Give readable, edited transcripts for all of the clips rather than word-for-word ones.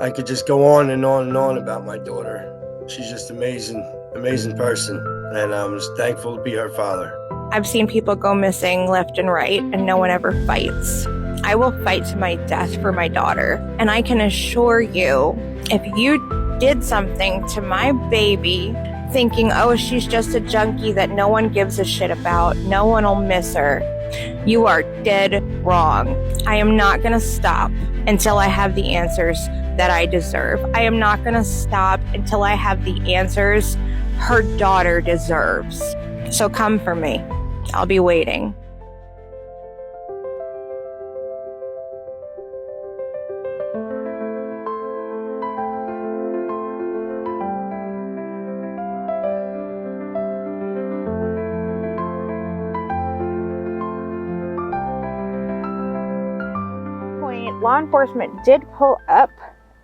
I could just go on and on and on about my daughter. She's just amazing person, and I'm just thankful to be her father. I've seen people go missing left and right, and no one ever fights. I will fight to my death for my daughter, and I can assure you, if you did something to my baby, thinking, oh, she's just a junkie that no one gives a shit about, no one will miss her, you are dead wrong. I am not going to stop until I have the answers that I deserve. I am not going to stop until I have the answers her daughter deserves. So come for me. I'll be waiting. Law enforcement did pull up,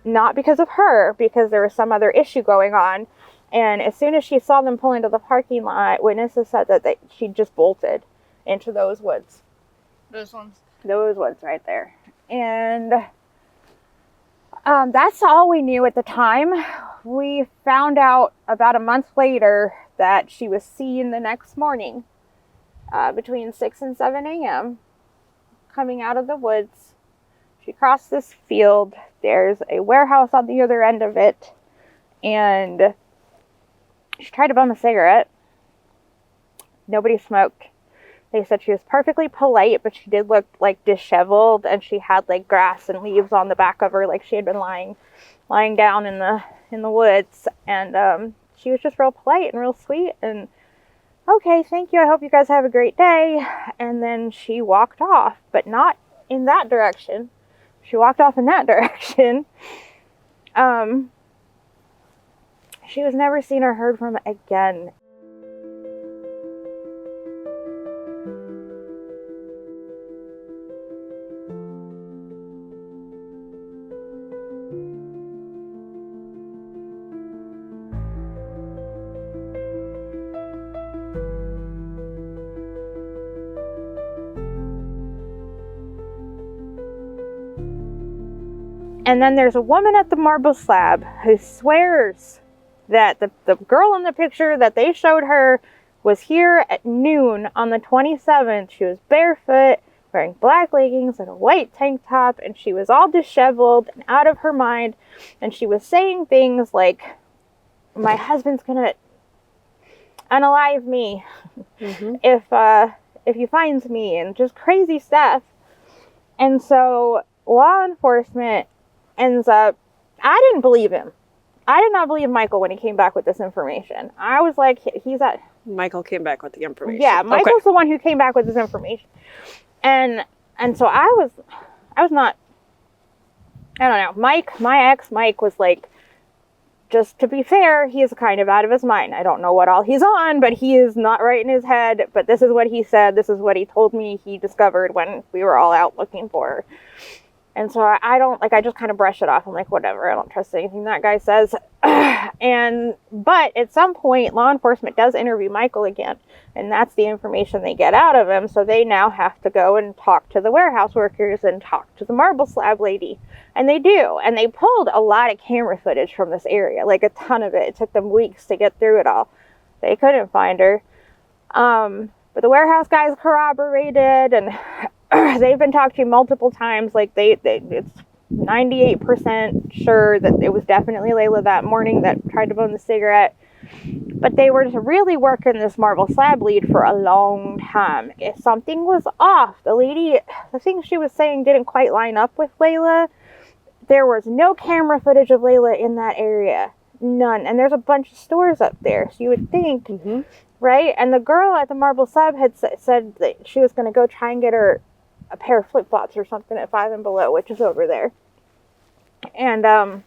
not because of her, because there was some other issue going on. And as soon as she saw them pull into the parking lot, witnesses said that she just bolted into those woods. Those ones? Those woods right there. And that's all we knew at the time. We found out about a month later that she was seen the next morning between 6 and 7 a.m. coming out of the woods. She crossed this field. There's a warehouse on the other end of it. And she tried to bum a cigarette. Nobody smoked. They said she was perfectly polite, but she did look like disheveled, and she had like grass and leaves on the back of her, like she had been lying down in the woods. And she was just real polite and real sweet. And okay, thank you. I hope you guys have a great day. And then she walked off, but not in that direction. She walked off in that direction. She was never seen or heard from again. And then there's a woman at the marble slab who swears that the girl in the picture that they showed her was here at noon on the 27th. She was barefoot, wearing black leggings and a white tank top, and she was all disheveled and out of her mind. And she was saying things like, my husband's gonna unalive me if he finds me, and just crazy stuff. And so law enforcement ends up, I didn't believe him. I did not believe Michael when he came back with this information. I was like, Michael came back with the information. Yeah, Michael's the one who came back with this information. And so I was not, I don't know, my ex Mike was like, just to be fair, he is kind of out of his mind. I don't know what all he's on, but he is not right in his head. But this is what he said. This is what he told me he discovered when we were all out looking for her. And so I just kind of brush it off. I'm like, whatever, I don't trust anything that guy says. But at some point, law enforcement does interview Michael again. And that's the information they get out of him. So they now have to go and talk to the warehouse workers and talk to the marble slab lady. And they do. And they pulled a lot of camera footage from this area, like a ton of it. It took them weeks to get through it all. They couldn't find her. But the warehouse guys corroborated, and they've been talked to multiple times. Like it's 98% sure that it was definitely Layla that morning that tried to bum the cigarette. But they were just really working this marble slab lead for a long time. If something was off, the things she was saying didn't quite line up with Layla. There was no camera footage of Layla in that area. None. And there's a bunch of stores up there, so you would think, right? And the girl at the marble slab had said that she was going to go try and get her a pair of flip-flops or something at 5 and Below, which is over there. And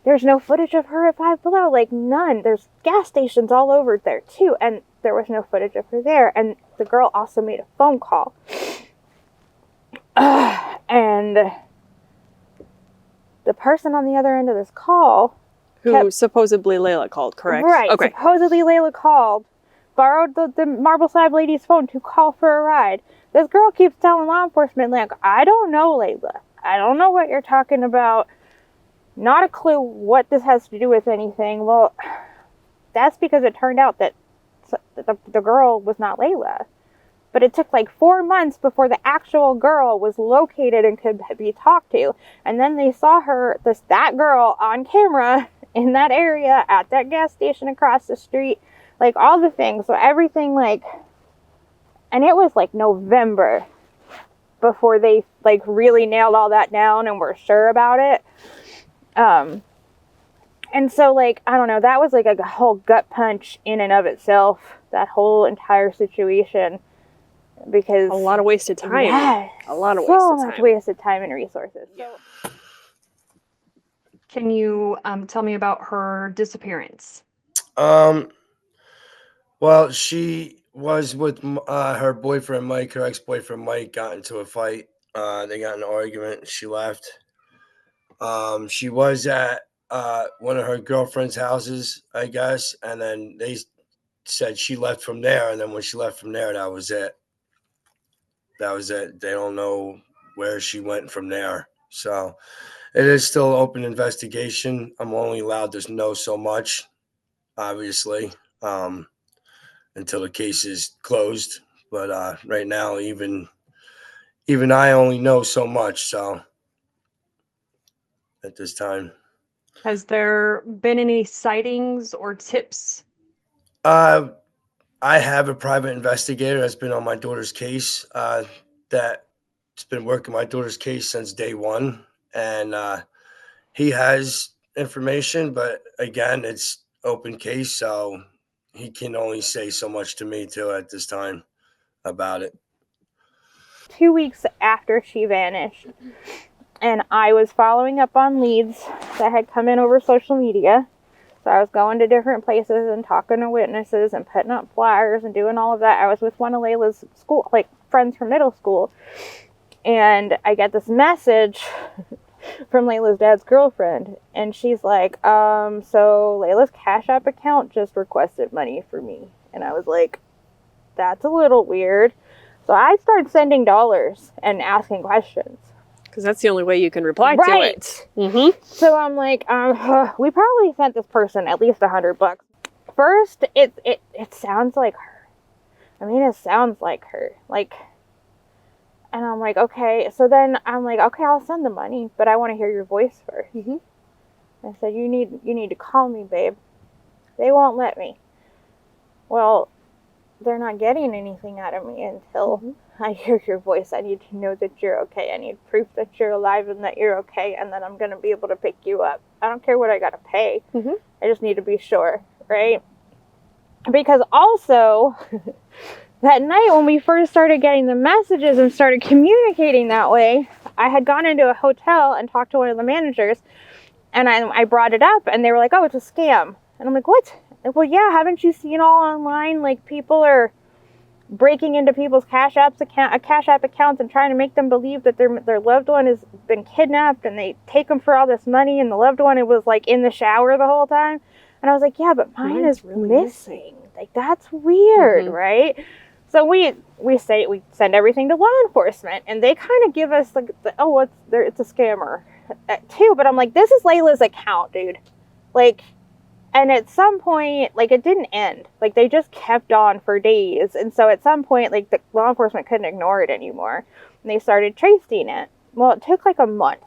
there's no footage of her at 5 Below, like none. There's gas stations all over there too, and there was no footage of her there. And the girl also made a phone call. And the person on the other end of this call, who supposedly Layla called, correct? Right. Okay. Supposedly Layla called, borrowed the marble slab lady's phone to call for a ride. This girl keeps telling law enforcement, like, I don't know, Layla. I don't know what you're talking about. Not a clue what this has to do with anything. Well, that's because it turned out that the girl was not Layla. But it took like 4 months before the actual girl was located and could be talked to. And then they saw that girl on camera in that area at that gas station across the street. Like all the things. So everything and it was like November before they like really nailed all that down and were sure about it. And so like, I don't know, that was like a whole gut punch in and of itself. That whole entire situation. Because a lot of wasted time. Yes, a lot of so much wasted time and resources. Yeah. So. Can you tell me about her disappearance? Well, she was with her boyfriend Mike. Her ex-boyfriend Mike got into a fight. They got in an argument. She left. She was at one of her girlfriend's houses, I guess, and then they said she left from there. And then when she left from there, that was it. That was it. They don't know where she went from there. So it is still an open investigation. I'm only allowed to know so much, obviously, until the case is closed. But right now, even I only know so much. So at this time, Has there been any sightings or tips? I have a private investigator that's been on my daughter's case. That's been working my daughter's case since day one, and he has information, but again, it's open case, so he can only say so much to me too at this time about it. 2 weeks after she vanished, and I was following up on leads that had come in over social media. So I was going to different places and talking to witnesses and putting up flyers and doing all of that. I was with one of Layla's school, like friends from middle school, and I get this message from Layla's dad's girlfriend, and she's like, so Layla's Cash App account just requested money for me. And I was like, that's a little weird. So I started sending dollars and asking questions. Because that's the only way you can reply to it. Mm-hmm. So I'm like, we probably sent this person at least $100. First, it sounds like her. I mean, it sounds like her. Like, and I'm like, okay. So then I'm like, okay, I'll send the money, but I want to hear your voice first. Mm-hmm. I said, you need to call me, babe. They won't let me. Well, they're not getting anything out of me until I hear your voice. I need to know that you're okay. I need proof that you're alive and that you're okay, and then I'm going to be able to pick you up. I don't care what I got to pay. Mm-hmm. I just need to be sure, right? Because also, that night when we first started getting the messages and started communicating that way, I had gone into a hotel and talked to one of the managers, and I brought it up, and they were like, oh, it's a scam. And I'm like, what? Well, yeah, haven't you seen all online, like, people are breaking into people's Cash App accounts and trying to make them believe that their loved one has been kidnapped, and they take them for all this money, and the loved one, it was, like, in the shower the whole time. And I was like, yeah, but mine is really missing. Like, that's weird, right? So we send everything to law enforcement, and they kind of give us, like, it's a scammer, too. But I'm like, this is Layla's account, dude. Like, and at some point, like, it didn't end. Like, they just kept on for days. And so at some point, like, the law enforcement couldn't ignore it anymore. And they started tracing it. Well, it took like a month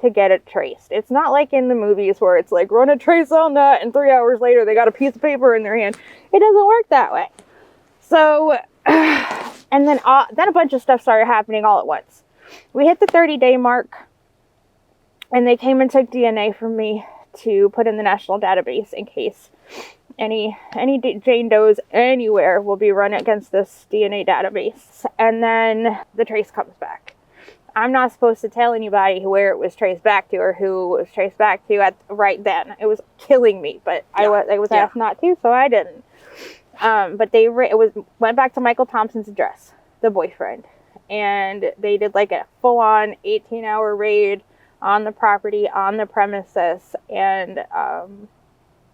to get it traced. It's not like in the movies where it's like, run a trace on that, and 3 hours later they got a piece of paper in their hand. It doesn't work that way. So, and then a bunch of stuff started happening all at once. We hit the 30-day mark, and they came and took DNA from me to put in the national database in case any Jane Does anywhere will be run against this DNA database. And then the trace comes back. I'm not supposed to tell anybody where it was traced back to or who it was traced back to right then. It was killing me, but I was asked not to, so I didn't. But went back to Michael Thompson's address, the boyfriend, and they did like a full-on 18-hour raid on the property, on the premises, and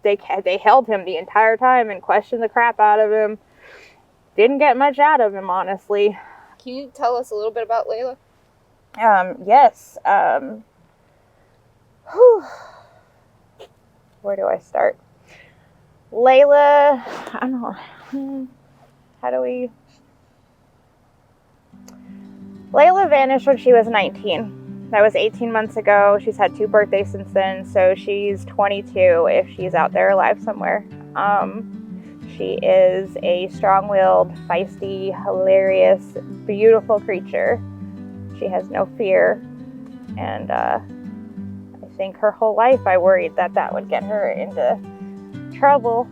they held him the entire time and questioned the crap out of him. Didn't get much out of him, honestly. Can you tell us a little bit about Layla? Yes. Whew. Where do I start? Layla, I don't know. How do we... Layla vanished when she was 19. That was 18 months ago. She's had 2 birthdays since then, so she's 22 if she's out there alive somewhere. She is a strong-willed, feisty, hilarious, beautiful creature. She has no fear, and I think her whole life I worried that that would get her into trouble.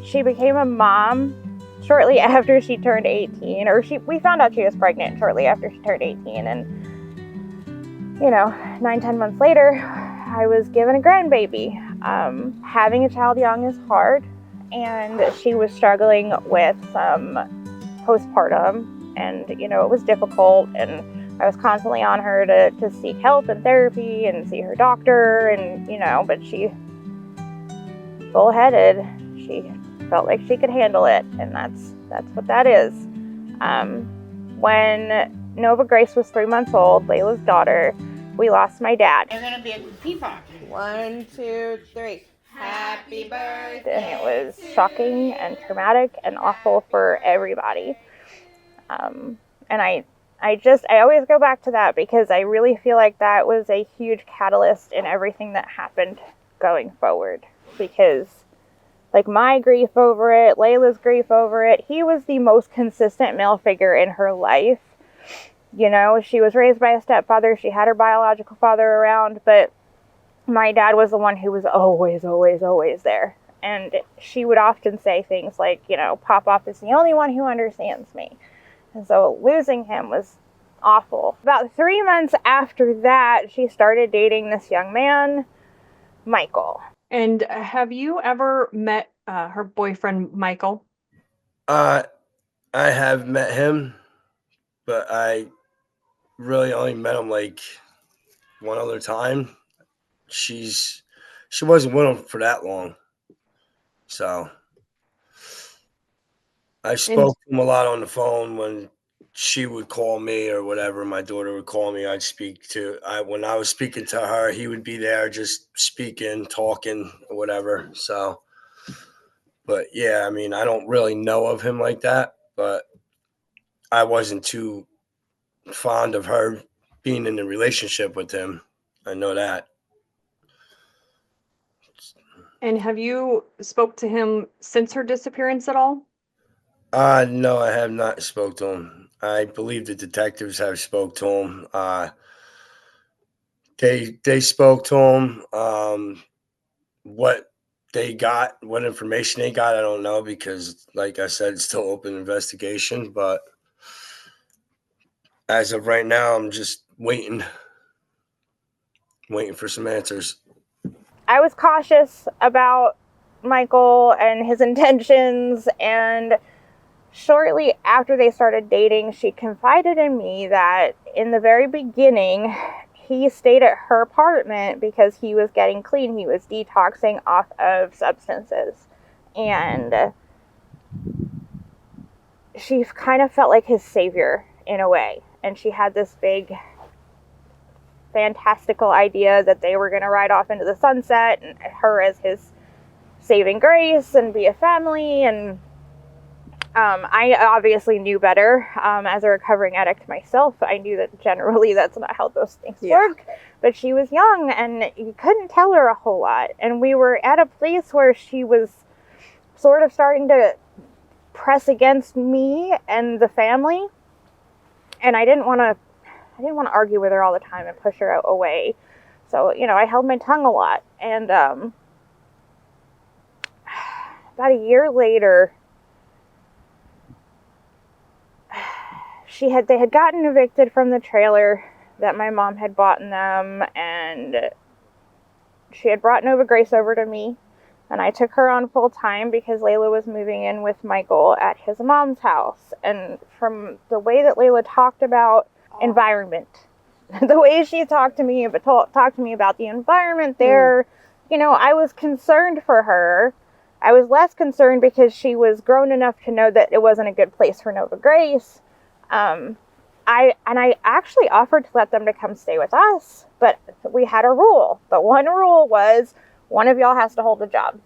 She became a mom shortly after she turned 18, or we found out she was pregnant shortly after she turned 18, and 9-10 months later I was given a grandbaby. Having a child young is hard, and she was struggling with some postpartum, and it was difficult, and I was constantly on her to seek help and therapy and see her doctor, and but she bullheaded. She felt like she could handle it, and that's what that is. When Nova Grace was 3 months old, Layla's daughter, we lost my dad. You're gonna be a peacock. 1, 2, 3. Happy birthday. And it was shocking and traumatic and awful for everybody. And I always go back to that because I really feel like that was a huge catalyst in everything that happened going forward. Because my grief over it, Layla's grief over it, he was the most consistent male figure in her life. She was raised by a stepfather. She had her biological father around, but my dad was the one who was always, always, always there. And she would often say things like, Pop-Pop is the only one who understands me. And so losing him was awful. About 3 months after that, she started dating this young man, Michael. And have you ever met her boyfriend, Michael? I have met him, but I really only met him one other time. She wasn't with him for that long. So I spoke to him a lot on the phone when she would call me or whatever. My daughter would call me. When I was speaking to her, he would be there just speaking, talking, or whatever. So, but yeah, I don't really know of him like that, but I wasn't too fond of her being in a relationship with him. I know that. And have you spoke to him since her disappearance at all? No, I have not spoke to him. I believe the detectives have spoke to him. They spoke to him. What they got, what information they got, I don't know, because like I said, it's still open investigation. But as of right now, I'm just waiting for some answers. I was cautious about Michael and his intentions, and shortly after they started dating, she confided in me that in the very beginning, he stayed at her apartment because he was getting clean. He was detoxing off of substances. And she kind of felt like his savior in a way. And she had this big, fantastical idea that they were going to ride off into the sunset, and her as his saving grace and be a family. And I obviously knew better. As a recovering addict myself, I knew that generally that's not how those things work. But she was young, and you couldn't tell her a whole lot. And we were at a place where she was sort of starting to press against me and the family. And I didn't want to argue with her all the time and push her away. So, I held my tongue a lot. And about a year later, they had gotten evicted from the trailer that my mom had bought them, and she had brought Nova Grace over to me, and I took her on full time because Layla was moving in with Michael at his mom's house. And from the way that Layla talked about environment, the way she talked to me about the environment there, I was concerned for her. I was less concerned because she was grown enough to know that it wasn't a good place for Nova Grace. I actually offered to let them to come stay with us, but we had a rule. The one rule was one of y'all has to hold a job.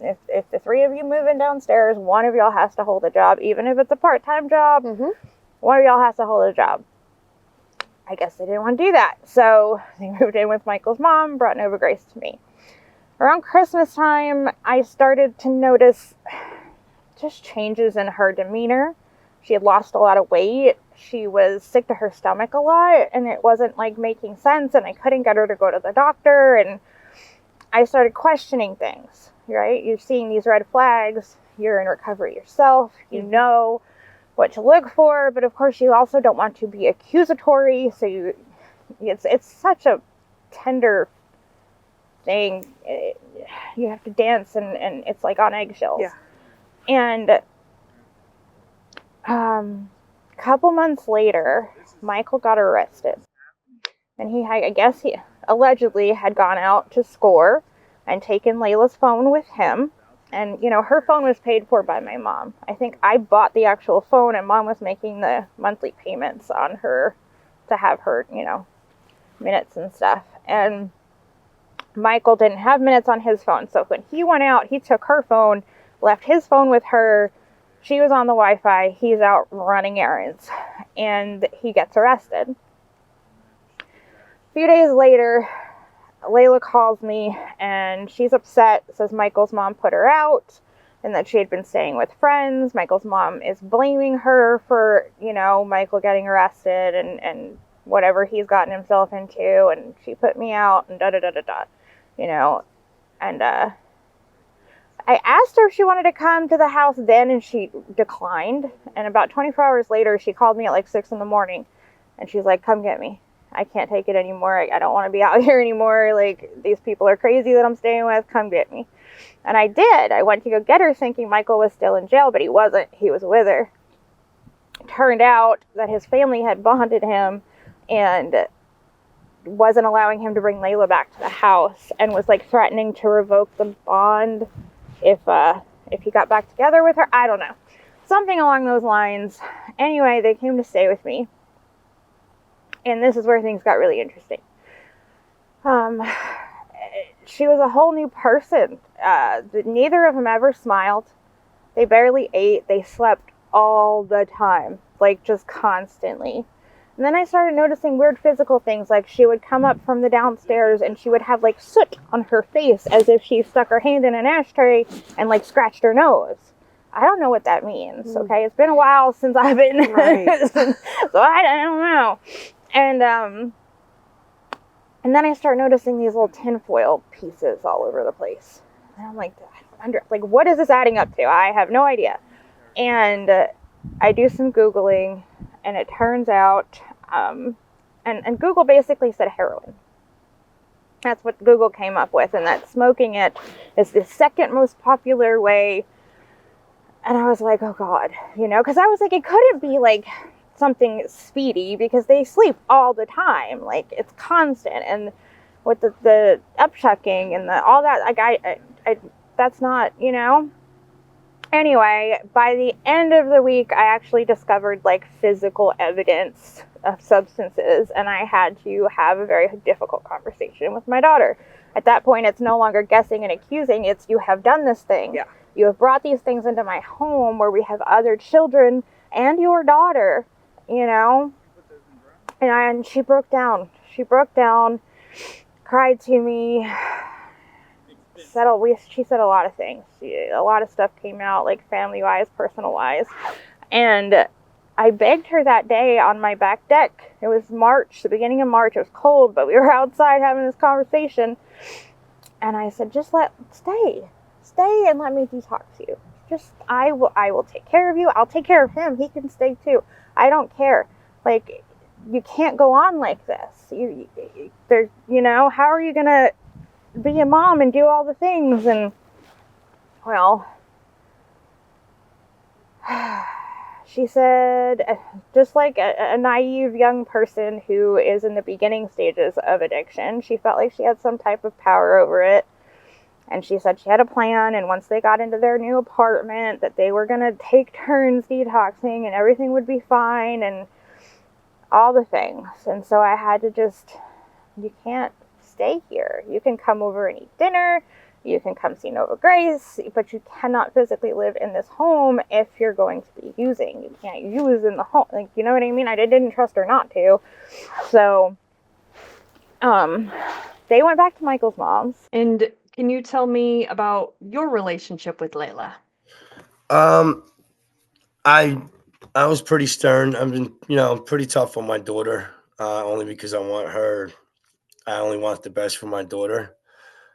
If the three of you move in downstairs, one of y'all has to hold a job, even if it's a part-time job. One of y'all has to hold a job. I guess they didn't want to do that, so they moved in with Michael's mom, brought Nova Grace to me. Around Christmas time, I started to notice just changes in her demeanor. She had lost a lot of weight. She was sick to her stomach a lot, and it wasn't like making sense, and I couldn't get her to go to the doctor, and I started questioning things, right? You're seeing these red flags. You're in recovery yourself. You know what to look for, but of course you also don't want to be accusatory, so it's such a tender thing. You have to dance, and it's like on eggshells. Yeah. And couple months later, Michael got arrested. And I guess he allegedly had gone out to score and taken Layla's phone with him. And, you know, her phone was paid for by my mom. I think I bought the actual phone, and Mom was making the monthly payments on her to have her, you know, minutes and stuff. And Michael didn't have minutes on his phone. So when he went out, he took her phone, left his phone with her. She was on the Wi-Fi. He's out running errands. And he gets arrested. A few days later, Layla calls me, and she's upset, says Michael's mom put her out, and that she had been staying with friends. Michael's mom is blaming her for, you know, Michael getting arrested and whatever he's gotten himself into, and she put me out, and da-da-da-da-da, you know. And I asked her if she wanted to come to the house then, and she declined. And about 24 hours later, she called me at like 6 in the morning, and she's like, come get me. I can't take it anymore. I don't want to be out here anymore. Like, these people are crazy that I'm staying with. Come get me. And I did. I went to go get her thinking Michael was still in jail, but he wasn't. He was with her. It turned out that his family had bonded him and wasn't allowing him to bring Layla back to the house, and was like threatening to revoke the bond if he got back together with her. I don't know. Something along those lines. Anyway, they came to stay with me. And this is where things got really interesting. She was a whole new person. Neither of them ever smiled. They barely ate. They slept all the time. Like, just constantly. And then I started noticing weird physical things. Like, she would come up from the downstairs and she would have, like, soot on her face as if she stuck her hand in an ashtray and, like, scratched her nose. I don't know what that means, okay? It's been a while since I've been... Right. So I don't know. And then I start noticing these little tinfoil pieces all over the place. And I'm like, what is this adding up to? I have no idea. And I do some Googling, and it turns out, and Google basically said heroin. That's what Google came up with, and that smoking it is the second most popular way. And I was like, oh God, you know, because I was like, it couldn't be like something speedy, because they sleep all the time. Like, it's constant. And with the upchucking and all that, like, I that's not, you know. Anyway, by the end of the week, I actually discovered like physical evidence of substances, and I had to have a very difficult conversation with my daughter. At that point, it's no longer guessing and accusing. It's, you have done this thing. Yeah. You have brought these things into my home where we have other children and your daughter, you know. And she broke down. She broke down, cried to me. She said a lot of things. A lot of stuff came out, like family-wise, personal-wise. And I begged her that day on my back deck. It was March, the beginning of March. It was cold, but we were outside having this conversation. And I said, just stay and let me detox you. Just, I will take care of you. I'll take care of him. He can stay too. I don't care. Like, you can't go on like this. You know, how are you going to be a mom and do all the things? And, well, she said, just like a naive young person who is in the beginning stages of addiction, she felt like she had some type of power over it. And she said she had a plan, and once they got into their new apartment, that they were going to take turns detoxing and everything would be fine. And all the things. And so I had to just, you can't stay here. You can come over and eat dinner. You can come see Nova Grace, but you cannot physically live in this home if you're going to be using. You can't use in the home. Like, you know what I mean? I didn't trust her not to. So, they went back to Michael's mom's. And can you tell me about your relationship with Layla? I was pretty stern. I've been, pretty tough on my daughter, only because I only want the best for my daughter.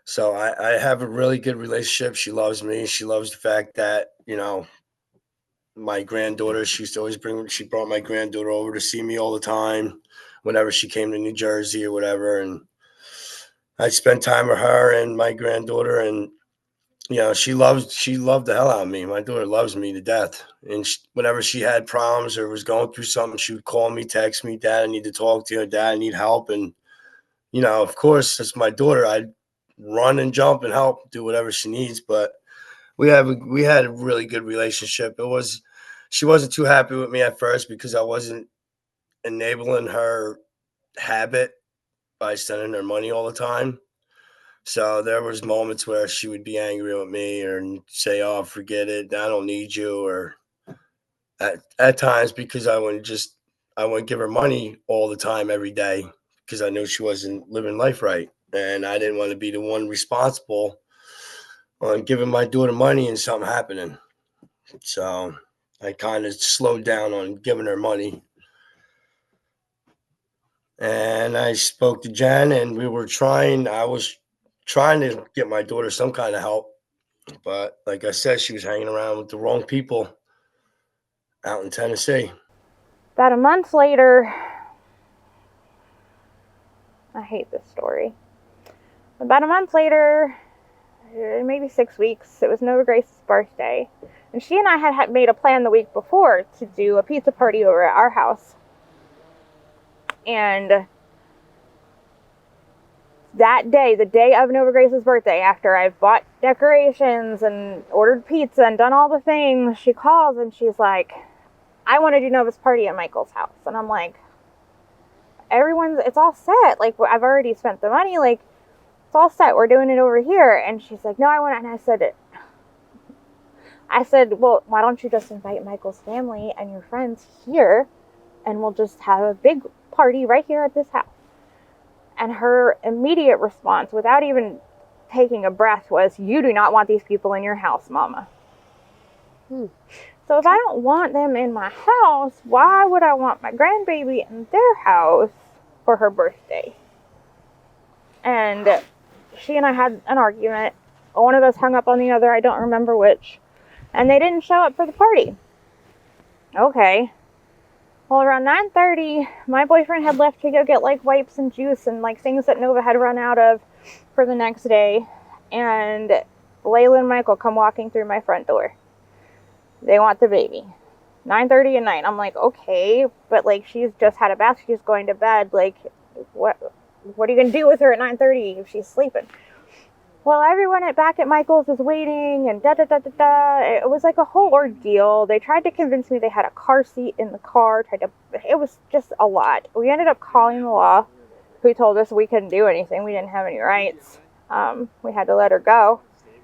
So I have a really good relationship. She loves me. She loves the fact that, my granddaughter, she brought my granddaughter over to see me all the time whenever she came to New Jersey or whatever. And I spent time with her and my granddaughter, and she loved the hell out of me. My daughter loves me to death. And whenever she had problems or was going through something, she would call me, text me, Dad, I need to talk to you. Dad, I need help. And, of course, it's my daughter. I'd run and jump and help, do whatever she needs. But we had a really good relationship. She wasn't too happy with me at first because I wasn't enabling her habit by sending her money all the time. So there was moments where she would be angry with me or say, "Oh, forget it. I don't need you." Or at times because I wouldn't give her money all the time every day because I knew she wasn't living life right. And I didn't want to be the one responsible on giving my daughter money and something happening. So I kind of slowed down on giving her money. And I spoke to Jen, and I was trying to get my daughter some kind of help. But like I said, she was hanging around with the wrong people out in Tennessee. About a month later, I hate this story. About a month later, maybe 6 weeks, it was Nova Grace's birthday. And she and I had made a plan the week before to do a pizza party over at our house. And that day, the day of Nova Grace's birthday, after I bought decorations and ordered pizza and done all the things, she calls and she's like, I want to do Nova's party at Michael's house. And I'm like, it's all set. Like, I've already spent the money. Like, it's all set. We're doing it over here. And she's like, no, I want it. And I said, well, why don't you just invite Michael's family and your friends here, and we'll just have a big party right here at this house. And her immediate response, without even taking a breath, was, you do not want these people in your house, Mama. So if I don't want them in my house, why would I want my grandbaby in their house for her birthday? And she and I had an argument. One of us hung up on the other, I don't remember which. And they didn't show up for the party. Okay. Well, around 9:30, my boyfriend had left to go get, like, wipes and juice and, like, things that Nova had run out of for the next day. And Layla and Michael come walking through my front door. They want the baby. 9:30 at night. I'm like, okay, but, like, she's just had a bath. She's going to bed. Like, what are you going to do with her at 9:30 if she's sleeping? Well, everyone back at Michael's is waiting and da-da-da-da-da. It was like a whole ordeal. They tried to convince me they had a car seat in the car. It was just a lot. We ended up calling the law, who told us we couldn't do anything. We didn't have any rights. We had to let her go.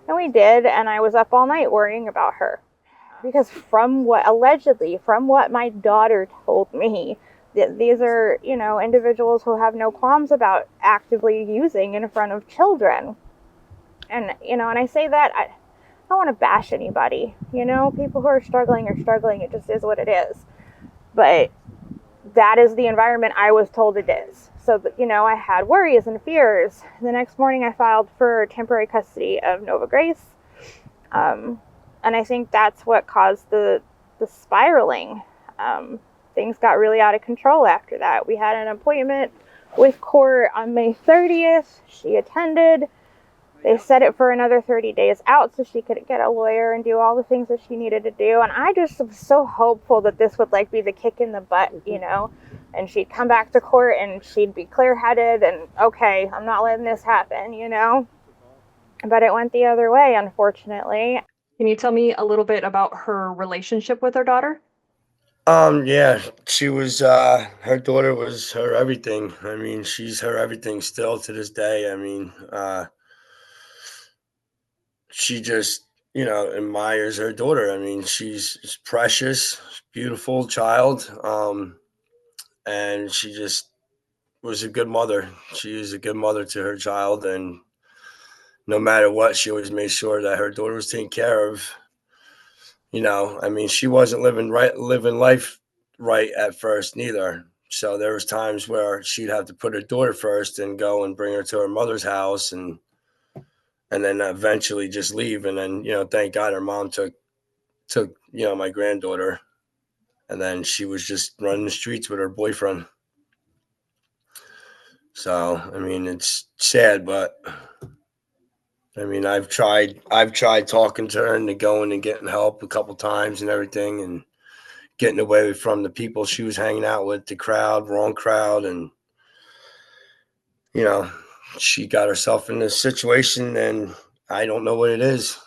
And we did, and I was up all night worrying about her. Because from what my daughter told me, these are, individuals who have no qualms about actively using in front of children. And, and I say that, I don't want to bash anybody. People who are struggling, it just is what it is. But that is the environment I was told it is. So, I had worries and fears. The next morning I filed for temporary custody of Nova Grace. And I think that's what caused the spiraling. Things got really out of control after that. We had an appointment with court on May 30th. She attended. They set it for another 30 days out so she could get a lawyer and do all the things that she needed to do. And I just was so hopeful that this would, like, be the kick in the butt, and she'd come back to court and she'd be clear-headed and, okay, I'm not letting this happen, But it went the other way, unfortunately. Can you tell me a little bit about her relationship with her daughter? Yeah, she was, her daughter was her everything. I mean, she's her everything still to this day. I mean, she just, admires her daughter. I mean, she's precious, beautiful child. And she just was a good mother. She was a good mother to her child. And no matter what, she always made sure that her daughter was taken care of. I mean, she wasn't living life right at first neither. So there was times where she'd have to put her daughter first and go and bring her to her mother's house, and then eventually just leave. And then, thank God her mom took my granddaughter, and then she was just running the streets with her boyfriend. So, I mean, it's sad, but I mean, I've tried talking to her into going and getting help a couple times and everything, and getting away from the people she was hanging out with, the wrong crowd. And, you know, she got herself in this situation, and I don't know what it is.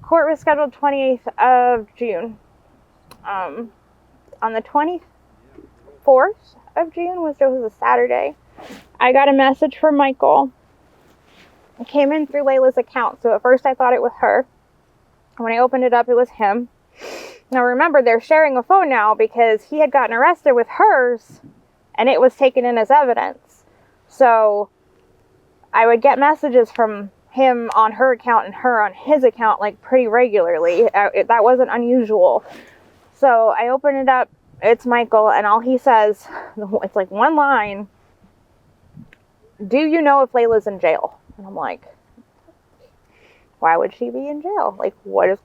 Court was scheduled 28th of June. On the 24th of June, which was a Saturday, I got a message from Michael. It came in through Layla's account, so at first I thought it was her. When I opened it up, it was him. Now remember, they're sharing a phone now because he had gotten arrested with hers, and it was taken in as evidence. So I would get messages from him on her account and her on his account like pretty regularly. That wasn't unusual. So I open it up, it's Michael, and all he says, it's like one line, "Do you know if Layla's in jail?" And I'm like, why would she be in jail? Like, what?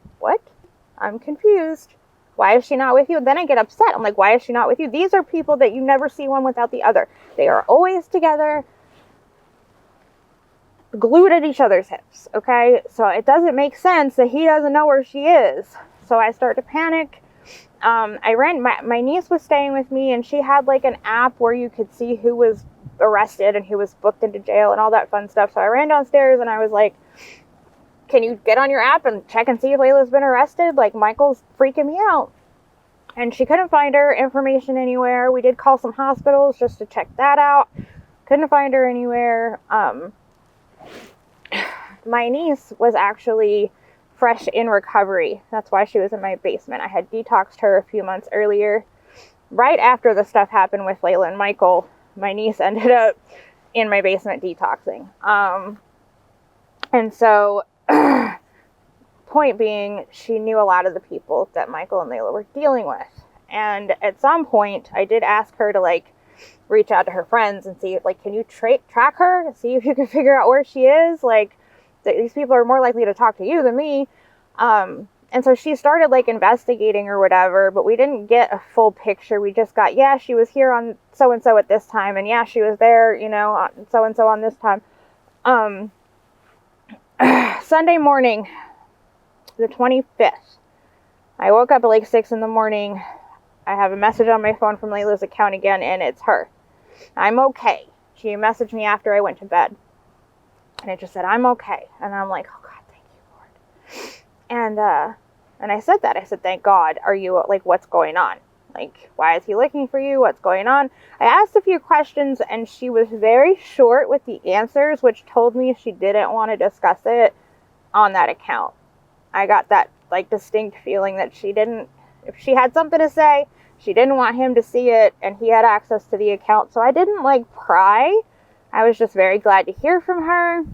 I'm confused. Why is she not with you? And then I get upset. I'm like, why is she not with you? These are people that you never see one without the other. They are always together, glued at each other's hips, okay? So it doesn't make sense that he doesn't know where she is. So I start to panic. My niece was staying with me, and she had like an app where you could see who was arrested and who was booked into jail and all that fun stuff. So I ran downstairs and I was like, can you get on your app and check and see if Layla's been arrested? Like, Michael's freaking me out. And she couldn't find her information anywhere. We did call some hospitals just to check that out. Couldn't find her anywhere. My niece was actually fresh in recovery. That's why she was in my basement. I had detoxed her a few months earlier. Right after the stuff happened with Layla and Michael, my niece ended up in my basement detoxing. And so, point being, she knew a lot of the people that Michael and Layla were dealing with. And at some point, I did ask her to, like, reach out to her friends and see, like, can you track her? See if you can figure out where she is? Like, these people are more likely to talk to you than me. And so she started, like, investigating or whatever, but we didn't get a full picture. We just got, yeah, she was here on so-and-so at this time, and yeah, she was there, so-and-so on this time. Sunday morning, the 25th, I woke up at like 6 in the morning. I have a message on my phone from Layla's account again, and it's her. I'm okay. She messaged me after I went to bed, and it just said, I'm okay. And I'm like, oh God, thank you, Lord. And I said that. I said, thank God. Are you, like, what's going on? Like, why is he looking for you? What's going on? I asked a few questions, and she was very short with the answers, which told me she didn't want to discuss it on that account. I got that, like, distinct feeling that she didn't, if she had something to say, she didn't want him to see it, and he had access to the account. So I didn't, like, pry. I was just very glad to hear from her.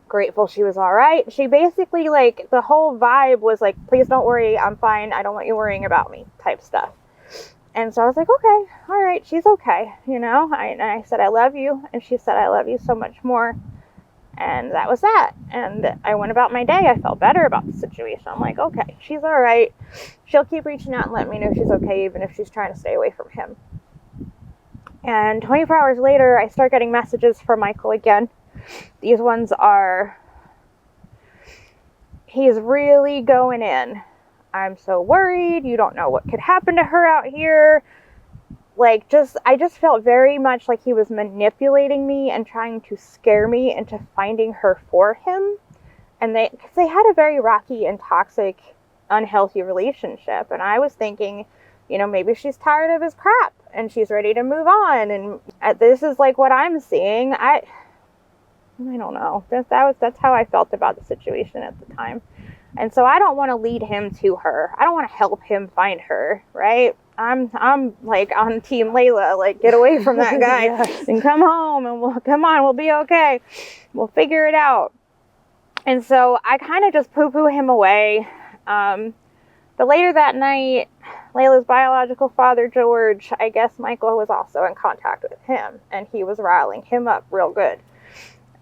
Grateful she was all right. She basically, like, the whole vibe was like, please don't worry, I'm fine, I don't want you worrying about me, type stuff. And so I was like, okay, all right, she's okay, I said, I love you, and she said, I love you so much more. And that was that. And I went about my day. I felt better about the situation. I'm like, okay, she's all right. She'll keep reaching out and let me know she's okay, even if she's trying to stay away from him. And 24 hours later, I start getting messages from Michael again. These ones are, he's really going in. I'm so worried. You don't know what could happen to her out here. Like, I just felt very much like he was manipulating me and trying to scare me into finding her for him. And cause they had a very rocky and toxic, unhealthy relationship. And I was thinking, maybe she's tired of his crap and she's ready to move on. And this is like what I'm seeing. I don't know. That's how I felt about the situation at the time. And so I don't want to lead him to her. I don't want to help him find her, right? I'm like on Team Layla, like get away from that guy yes. and come home and we'll be okay. We'll figure it out. And so I kind of just poo-poo him away. But later that night, Layla's biological father, George, I guess Michael was also in contact with him, and he was riling him up real good.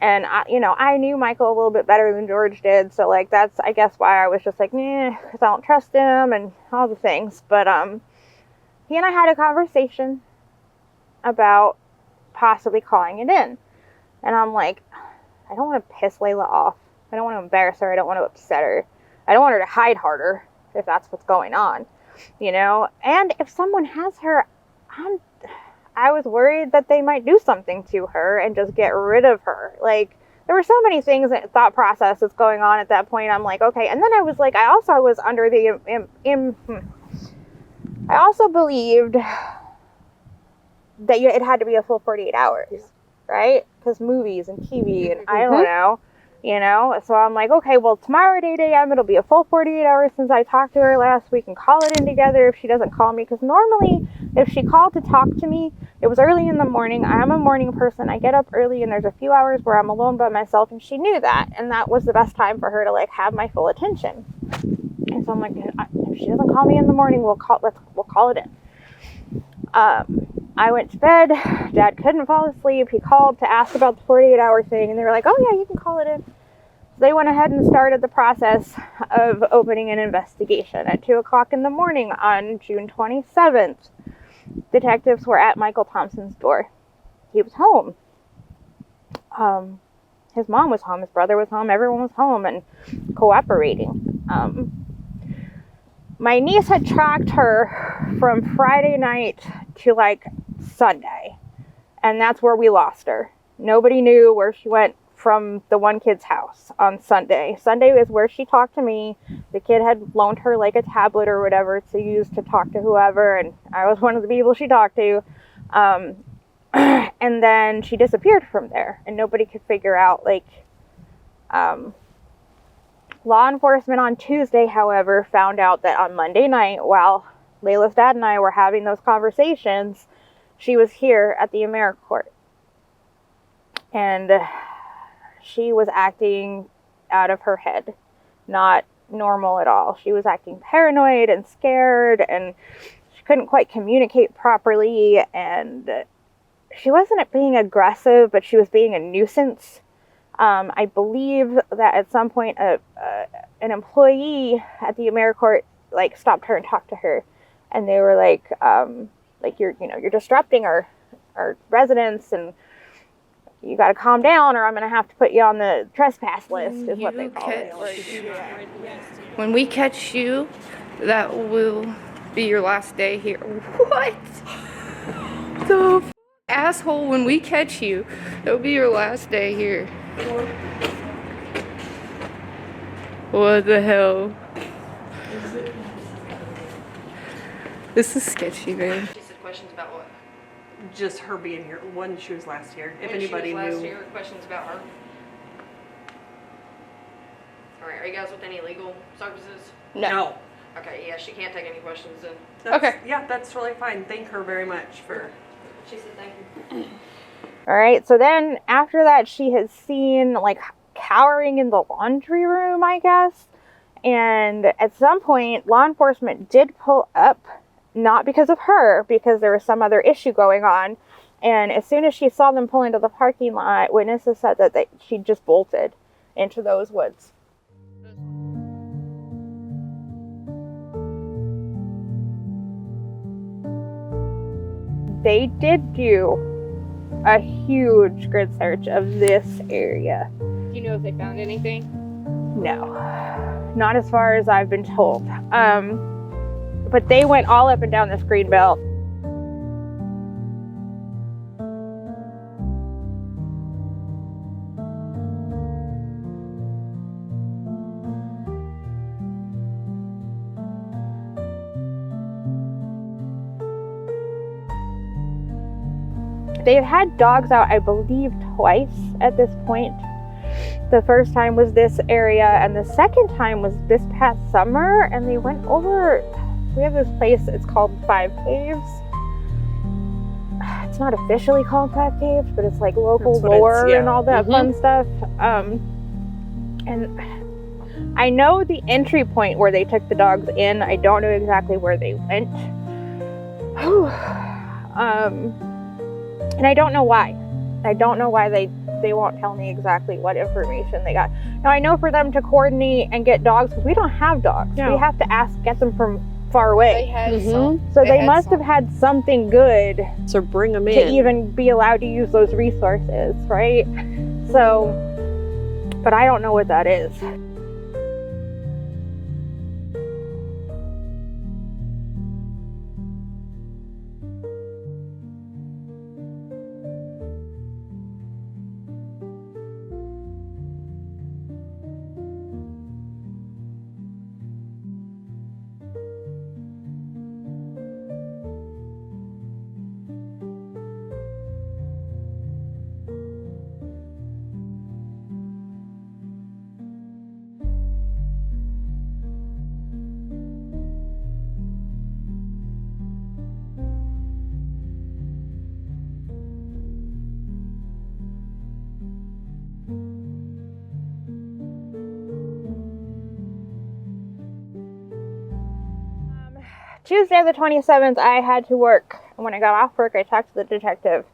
And I knew Michael a little bit better than George did, so like that's I guess why I was just like, because I don't trust him and all the things. But he and I had a conversation about possibly calling it in, and I'm like, I don't want to piss Layla off. I don't want to embarrass her. I don't want to upset her. I don't want her to hide harder if that's what's going on, And if someone has her, I was worried that they might do something to her and just get rid of her. Like, there were so many things, thought processes going on at that point. I'm like, okay. And then I was like, I also was under the, I also believed that it had to be a full 48 hours, right? Because movies and TV and I don't know, So I'm like, okay, well, tomorrow at 8 a.m. it'll be a full 48 hours since I talked to her last week and call it in together if she doesn't call me. Because normally, if she called to talk to me, it was early in the morning. I'm a morning person. I get up early and there's a few hours where I'm alone by myself, and she knew that. And that was the best time for her to like have my full attention. And so I'm like, if she doesn't call me in the morning, we'll call it in. I went to bed. Dad couldn't fall asleep. He called to ask about the 48-hour thing, and they were like, oh yeah, you can call it in. So they went ahead and started the process of opening an investigation at 2 o'clock in the morning on June 27th. Detectives were at Michael Thompson's door. He was home. His mom was home. His brother was home. Everyone was home and cooperating. My niece had tracked her from Friday night to like Sunday. And that's where we lost her. Nobody knew where she went from the one kid's house on Sunday. Sunday is where she talked to me. The kid had loaned her like a tablet or whatever to use to talk to whoever, and I was one of the people she talked to. And then she disappeared from there, and nobody could figure out law enforcement on Tuesday, however, found out that on Monday night, while Layla's dad and I were having those conversations, she was here at the AmeriCorps. And she was acting out of her head, not normal at all. She was acting paranoid and scared, and she couldn't quite communicate properly, and she wasn't being aggressive, but she was being a nuisance. I believe that at some point an employee at the AmeriCorps stopped her and talked to her, and they were like you're disrupting our residents, and you got to calm down, or I'm going to have to put you on the trespass list, is what they call it. When we catch you, that will be your last day here. What? The asshole, when we catch you, that'll be your last day here. What the hell? This is sketchy, man. She said questions about what? Just her being here when she was last here. If When anybody she was last knew. year, questions about her. Alright, are you guys with any legal services? No. Okay, yeah, she can't take any questions then. Okay. Yeah, that's really fine. Thank her very much for. She said thank you. All right, so then after that, she has seen cowering in the laundry room, I guess. And at some point, law enforcement did pull up, not because of her, because there was some other issue going on. And as soon as she saw them pull into the parking lot, witnesses said that she just bolted into those woods. They did do a huge grid search of this area. Do you know if they found anything? No, not as far as I've been told. But they went all up and down this green belt. they've had dogs out, I believe, twice at this point. The first time was this area, and the second time was this past summer, and they went over, we have this place, it's called Five Caves. It's not officially called Five Caves, but it's like local lore and all that fun stuff. And I know the entry point where they took the dogs in. I don't know exactly where they went. And I don't know why. I don't know why they won't tell me exactly what information they got. Now, I know for them to coordinate and get dogs, we don't have dogs. No. We have to get them from far away. They had some. So they must have had something good. So bring them in. To even be allowed to use those resources, right? So, but I don't know what that is. Tuesday the 27th, I had to work. And when I got off work, I talked to the detective.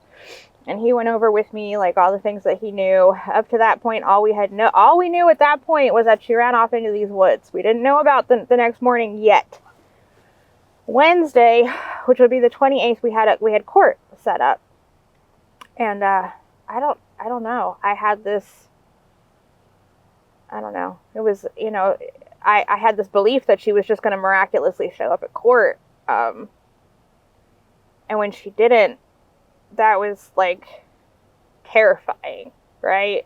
And he went over with me, like, all the things that he knew. Up to that point, all we knew at that point was that she ran off into these woods. We didn't know about the next morning yet. Wednesday, which would be the 28th, we had court set up. And I don't know. I had this, I don't know. It was, you know, I had this belief that she was just going to miraculously show up at court. And when she didn't, that was, like, terrifying, right?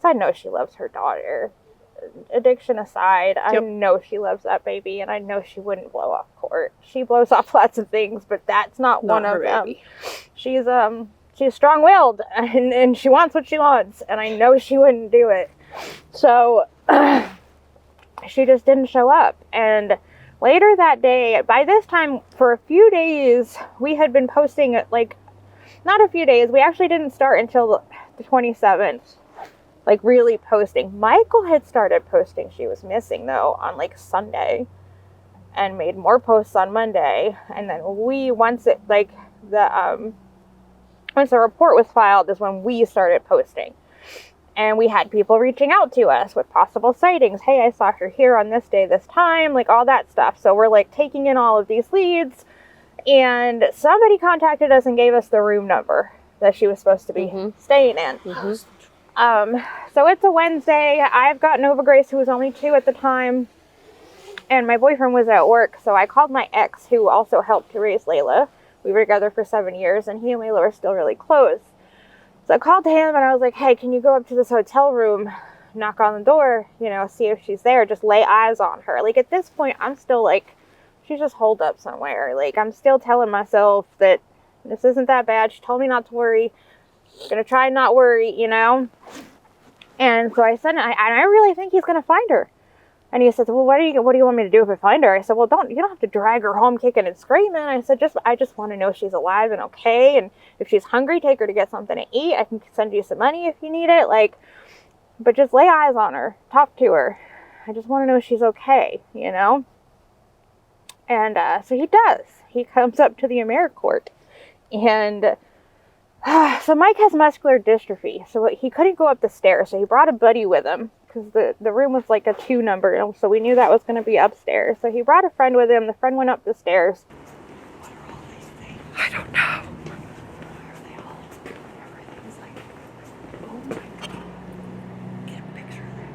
So I know she loves her daughter. Addiction aside, I know she loves that baby, and I know she wouldn't blow off court. She blows off lots of things, but that's not one of them. Baby. She's strong-willed, and she wants what she wants, and I know she wouldn't do it. So she just didn't show up. And later that day, by this time, for a few days, we had been posting, like, not a few days, we actually didn't start until the 27th, like, really posting. Michael had started posting she was missing, though, on, like, Sunday, and made more posts on Monday. And then once the report was filed is when we started posting. And we had people reaching out to us with possible sightings. Hey, I saw her here on this day, this time, like, all that stuff. So we're, like, taking in all of these leads. And somebody contacted us and gave us the room number that she was supposed to be staying in. So it's a Wednesday. I've got Nova Grace, who was only 2 at the time. And my boyfriend was at work. So I called my ex, who also helped to raise Layla. We were together for 7 years, and he and Layla were still really close. So I called him, and I was like, hey, can you go up to this hotel room, knock on the door, you know, see if she's there, just lay eyes on her. Like, at this point, I'm still like, she's just holed up somewhere. Like, I'm still telling myself that this isn't that bad. She told me not to worry. I'm going to try and not worry, you know? And so I said, and I really think he's going to find her. And he said, well, what do you want me to do if I find her? I said, well, you don't have to drag her home kicking and screaming. I said, I just want to know she's alive and okay. And if she's hungry, take her to get something to eat. I can send you some money if you need it. Like, but just lay eyes on her, talk to her. I just want to know she's okay, you know? And so he does. He comes up to the AmeriCorps. And so Mike has muscular dystrophy. So he couldn't go up the stairs. So he brought a buddy with him, because the room was like a 2 number. So we knew that was going to be upstairs. So he brought a friend with him. The friend went up the stairs. What are all these things? I don't know. Everything's like, oh my God. Get a picture of that.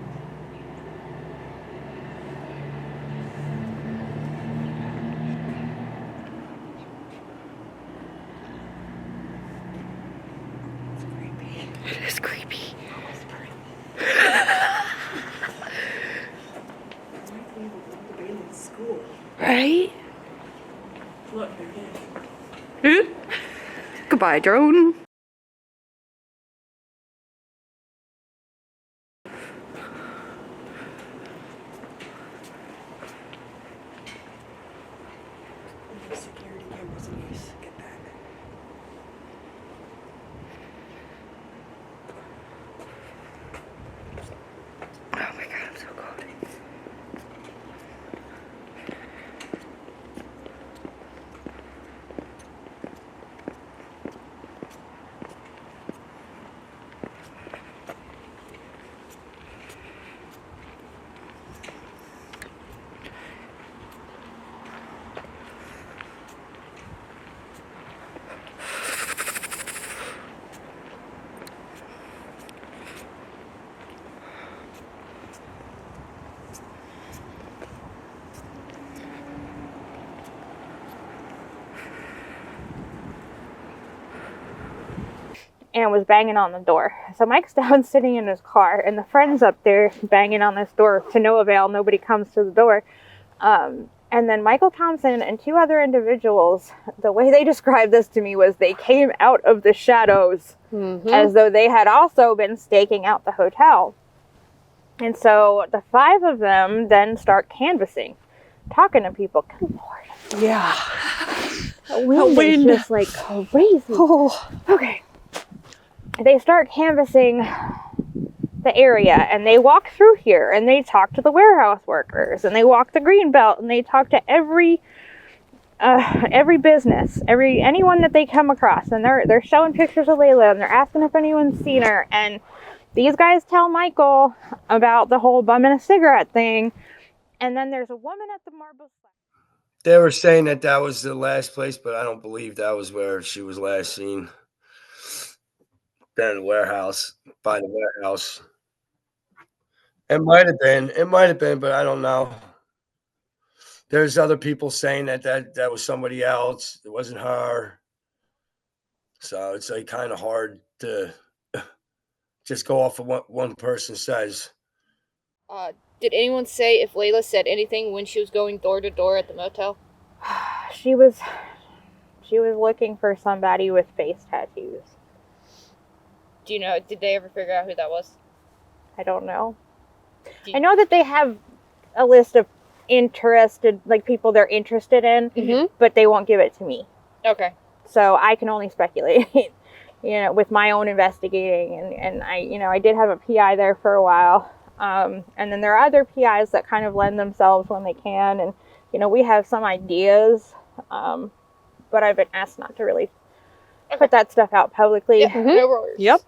It is creepy. Right? Look, they're dead. Goodbye, drone. Security cameras in use. Get that. Oh my god, I'm so cold. And was banging on the door. So Mike's down sitting in his car, and the friend's up there banging on this door to no avail. Nobody comes to the door. And then Michael Thompson and 2 other individuals, the way they described this to me was they came out of the shadows as though they had also been staking out the hotel. And so the 5 of them then start canvassing, talking to people. Good Lord. Yeah. The wind is just like crazy. Oh. Okay. They start canvassing the area, and they walk through here, and they talk to the warehouse workers, and they walk the green belt, and they talk to every business, anyone that they come across, and they're showing pictures of Layla, and they're asking if anyone's seen her. And these guys tell Michael about the whole bumming a cigarette thing, and then there's a woman at the marble. They were saying that was the last place, but I don't believe that was where she was last seen. Been in the warehouse, by the warehouse. It might have been, but I don't know. There's other people saying that was somebody else. It wasn't her. So it's like kind of hard to just go off of what one person says. Did anyone say if Layla said anything when she was going door to door at the motel? She was looking for somebody with face tattoos. Do you know, did they ever figure out who that was? I don't know. I know that they have a list of interested, like people they're interested in, but they won't give it to me. Okay. So I can only speculate, with my own investigating. And I did have a PI there for a while. And then there are other PIs that kind of lend themselves when they can. And, we have some ideas, but I've been asked not to really put that stuff out publicly. Yeah, no worries. Yep.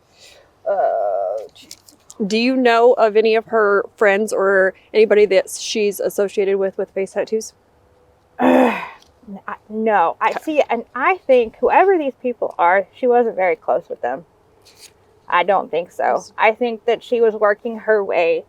Do you know of any of her friends or anybody that she's associated with face tattoos? No. I think whoever these people are, she wasn't very close with them. I don't think so. I think that she was working her way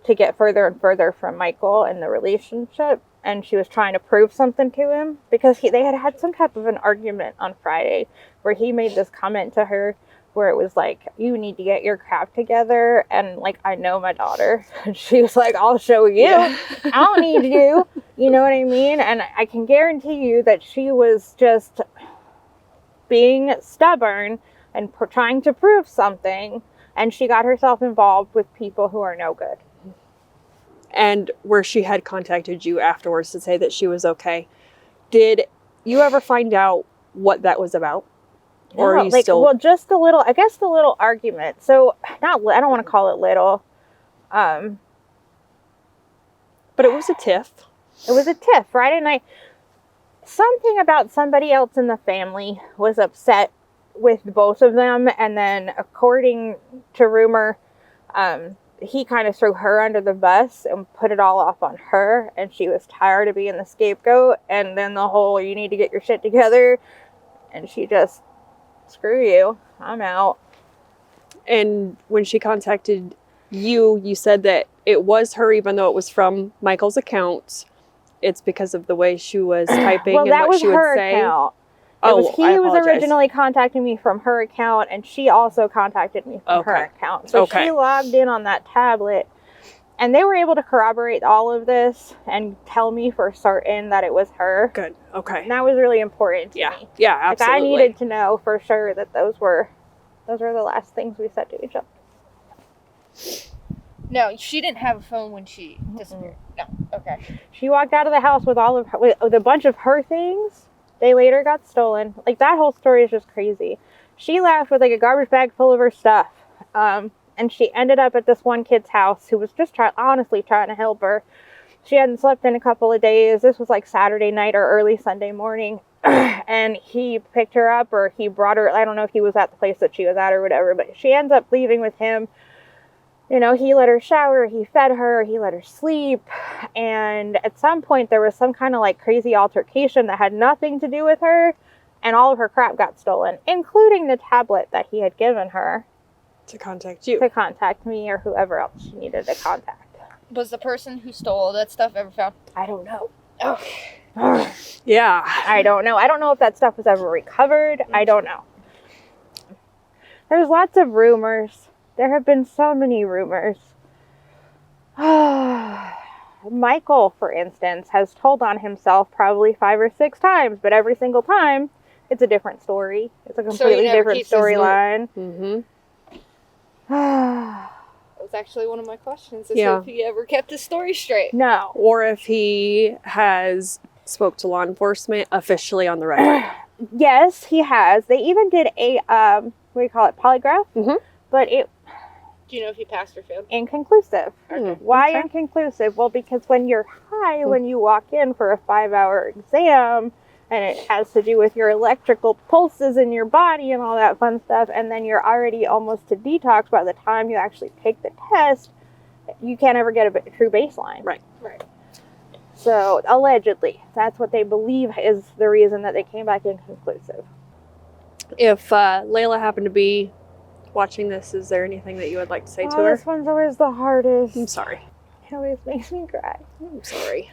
to get further and further from Michael in the relationship, and she was trying to prove something to him because they had some type of an argument on Friday where he made this comment to her where it was like, you need to get your crap together, and like, I know my daughter. And she was like, I'll show you. Yeah. I don't need you. You know what I mean? And I can guarantee you that she was just being stubborn and trying to prove something, and she got herself involved with people who are no good. And where she had contacted you afterwards to say that she was okay, did you ever find out what that was about? Or are you still... Well, just the little argument. So, I don't want to call it little. But it was a tiff. It was a tiff. Friday night, something about somebody else in the family was upset with both of them. And then, according to rumor, he kind of threw her under the bus and put it all off on her. And she was tired of being the scapegoat. And then the whole, you need to get your shit together. And she just... screw you, I'm out. And when she contacted you, you said that it was her, even though it was from Michael's account. It's because of the way she was typing and what she would say. Account. He was originally contacting me from her account, and she also contacted me from her account. So she logged in on that tablet, and they were able to corroborate all of this and tell me for certain that it was her. Good. Okay. And that was really important to me. Yeah, absolutely. Like, I needed to know for sure that those were the last things we said to each other. No, she didn't have a phone when she disappeared. No. Okay. She walked out of the house with all of her, with a bunch of her things. They later got stolen. Like, that whole story is just crazy. She left with like a garbage bag full of her stuff. And she ended up at this one kid's house who was just honestly trying to help her. She hadn't slept in a couple of days. This was like Saturday night or early Sunday morning. And he picked her up, or he brought her. I don't know if he was at the place that she was at or whatever, but she ends up leaving with him. You know, he let her shower, he fed her, he let her sleep. And at some point there was some kind of like crazy altercation that had nothing to do with her. And all of her crap got stolen, including the tablet that he had given her. To contact you. To contact me or whoever else she needed to contact. Was the person who stole all that stuff ever found? I don't know. Okay. Yeah. I don't know. I don't know if that stuff was ever recovered. I don't know. There's lots of rumors. There have been so many rumors. Michael, for instance, has told on himself probably 5 or 6 times, but every single time it's a different story. It's a completely different storyline. Mm-hmm. That was actually one of my questions. Is if he ever kept his story straight. No. Or if he has spoke to law enforcement officially on the record. Yes, he has. They even did a, what do you call it, polygraph? Mm-hmm. But it... Do you know if he passed or failed? Inconclusive. Why Okay. inconclusive? Well, because when you're high, when you walk in for a 5-hour exam, and it has to do with your electrical pulses in your body and all that fun stuff, and then you're already almost to detox by the time you actually take the test, you can't ever get a true baseline. Right. So, allegedly, that's what they believe is the reason that they came back inconclusive. If Layla happened to be watching this, is there anything that you would like to say to her? This one's always the hardest. I'm sorry. It always makes me cry. I'm sorry.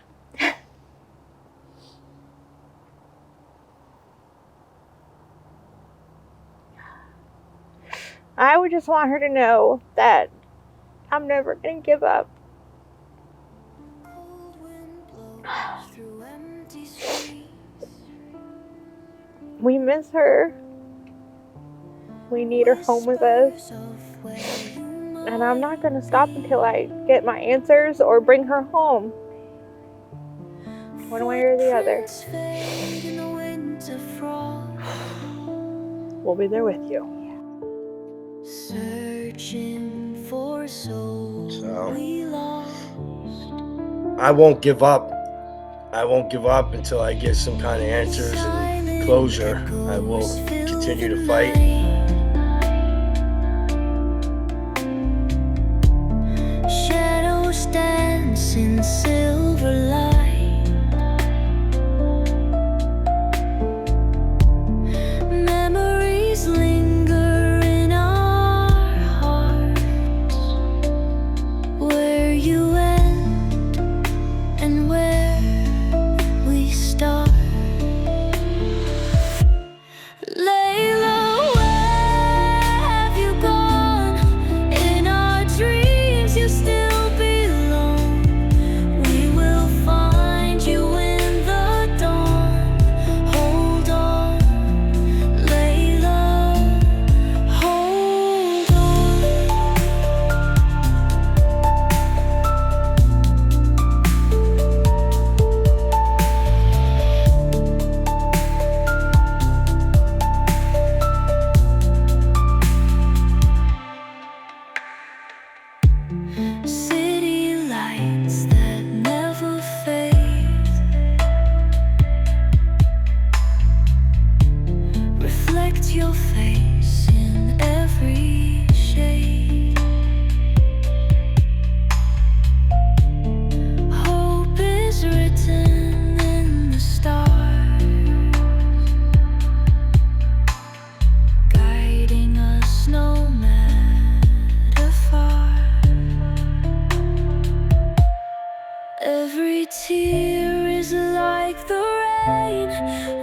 I would just want her to know that I'm never going to give up. We miss her. We need her home with us. And I'm not going to stop until I get my answers or bring her home. One way or the other. We'll be there with you. So, I won't give up. I won't give up until I get some kind of answers and closure. I will continue to fight. Shadows dance in silver light. Memories linger in our hearts. Where you end and where we start. Layla, where have you gone? In our dreams you still belong. We will find you in the dawn. Hold on, Layla, hold on. City lights that never fade reflect your face in every shade. Hope is written in the stars, guiding us no matter far. Every tear is like the rain,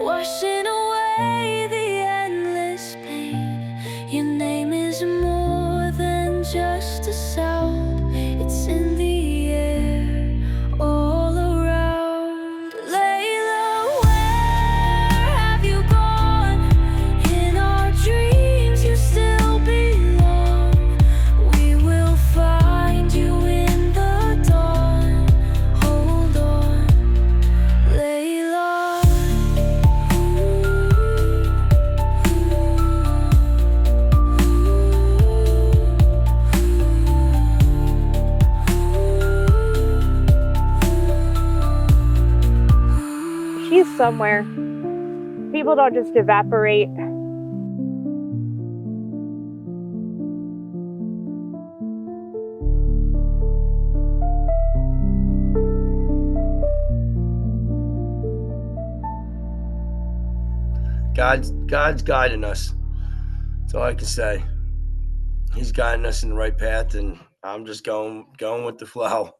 washing away the endless pain. Your name is more than just a sound, it's in the air, all around. Layla, where have you gone? In our dreams you still belong. We will find you in somewhere. People don't just evaporate. God's guiding us. That's all I can say. He's guiding us in the right path, and I'm just going with the flow.